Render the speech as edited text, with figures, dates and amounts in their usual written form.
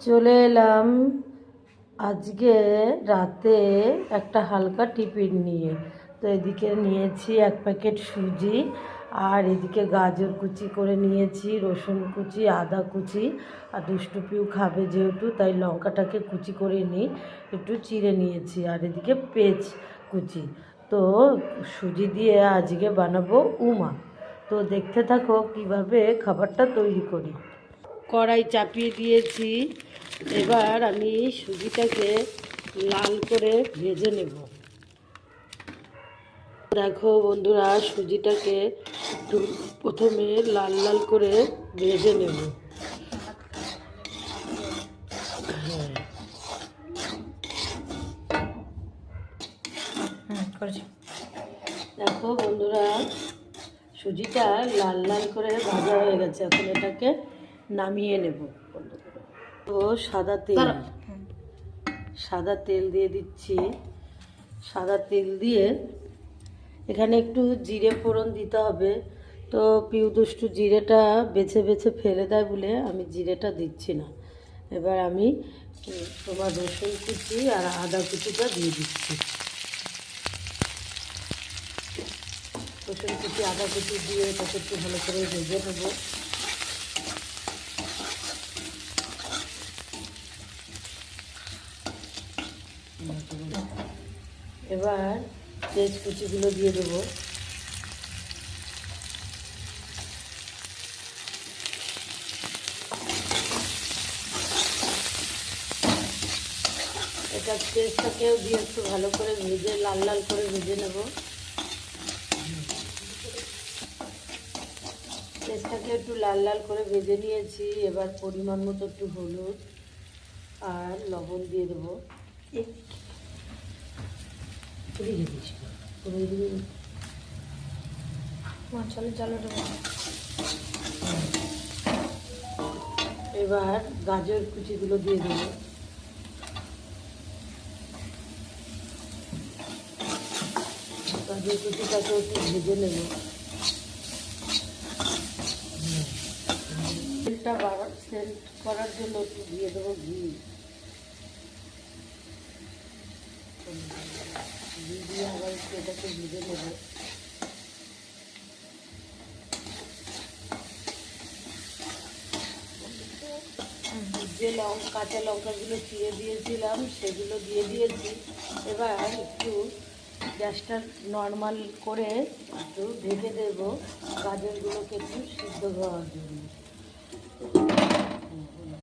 চলে এলাম আজকে রাতে একটা হালকা টিফিন নিয়ে। তো এদিকে নিয়েছি 1 প্যাকেট সুজি, আর এদিকে গাজর কুচি করে নিয়েছি, রসুন কুচি, আদা কুচি, আর দুষ্টু পিউ খাবে যেহেতু তাই লঙ্কাটাকে কুচি করে নিই, একটু চিড়ে নিয়েছি, আর এদিকে পেঁয়াজ কুচি। তো সুজি দিয়ে আজকে বানাবো উমা। তো দেখতে থাকো কিভাবে খাবারটা তৈরি করি। কড়াই চাপিয়ে দিয়েছি, এবার আমি সুজিটাকে লাল করে ভেজে নেব। দেখো বন্ধুরা, সুজিটাকে একটু প্রথমে লাল লাল করে ভেজে নেব। দেখো বন্ধুরা, সুজিটা লাল লাল করে ভাজা হয়ে গেছে, এখন এটাকে নামিয়ে নেব। তো সাদা তেল দিয়ে দিচ্ছি। সাদা তেল দিয়ে এখানে একটু জিরে ফোড়ন দিতে হবে। তো পিউ দুষ্টু জিরেটা বেছে বেছে ফেলে দেয় বলে আমি জিরেটা দিচ্ছি না। এবার আমি তোমার রসুন কুচি আর আদা কুচিটা দিয়ে দিচ্ছি। রসুন কুচি আদা কুচি দিয়ে এটাকে একটু ভালো করে ভেজে নেবো। এবার পেঁয়াজ কুচিগুলো দিয়ে দেবো। এটা পেঁয়াজটাকেও দিয়ে একটু ভালো করে ভেজে লাল লাল করে ভেজে নেব। পেঁয়াজটাকে একটু লাল লাল করে ভেজে নিয়েছি। এবার পরিমাণ মতো একটু হলুদ আর লবণ দিয়ে দেবো। এবার গাজর কুচিগুলো দিয়ে দেবো। গাজর কুচিটাকে একটু ভেজে নেব। তেলটা সেন্ট করার জন্য একটু দিয়ে দেবো ঘি। ঘি দিয়ে আবার এটাকে ভেজে নেব। যে কাঁচা লঙ্কাগুলো চিড়ে দিয়েছিলাম সেগুলো দিয়ে দিয়েছি। এবার একটু গ্যাসটা নর্মাল করে একটু ঢেকে দেবো গাজরগুলোকে একটু সিদ্ধ হওয়ার জন্য।